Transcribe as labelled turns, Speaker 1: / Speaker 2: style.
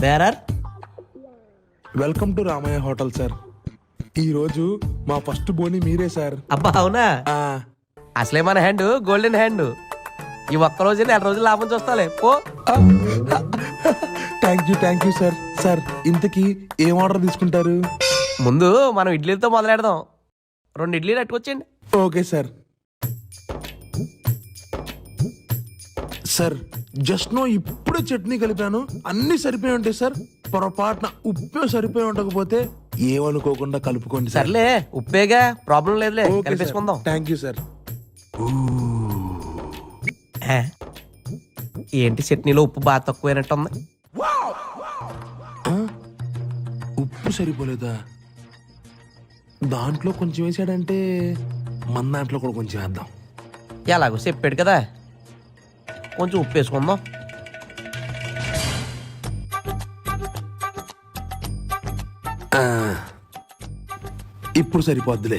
Speaker 1: Bearer
Speaker 2: welcome to Ramayya hotel sir. ఈ రోజు మా ఫస్ట్ బోని మీరే సార్.
Speaker 1: అబ్బా అవునా? అసలే మన హ్యాండ్ గోల్డెన్ హ్యాండ్. ఈ ఒక్క రోజు 4 రోజులు లాభం చూస్తాలే పో.
Speaker 2: Thank you sir. సార్ ఇంతకీ ఏం ఆర్డర్ తీసుకుంటారు?
Speaker 1: ముందు మనం ఇడ్లీలతో మొదలెడదాం. 2 ఇడ్లీలు అట్టుకొచ్చేయండి.
Speaker 2: Okay sir. Sir just no ఇప్పుడే చట్నీ కలిపాను, అన్ని సరిపోయి ఉంటాయి సార్. పొరపాటున ఉప్పు సరిపోయి ఉండకపోతే ఏమనుకోకుండా కలుపుకోండి సార్.
Speaker 1: సర్లే ఉప్పేగా, ప్రాబ్లం లేదులే, కలిపేసుకుందాం.
Speaker 2: Thank you sir.
Speaker 1: ఏంటి చట్నీలో ఉప్పు బాగా తక్కువైనట్టుంది.
Speaker 2: ఉప్పు సరిపోలేదా? దాంట్లో కొంచెం వేసాడంటే మన దాంట్లో కూడా కొంచెం వేద్దాం.
Speaker 1: ఎలాగో చెప్పాడు కదా, కొంచెం ఉప్పు వేసుకుందాం.
Speaker 2: ఇప్పుడు సరిపోద్దులే.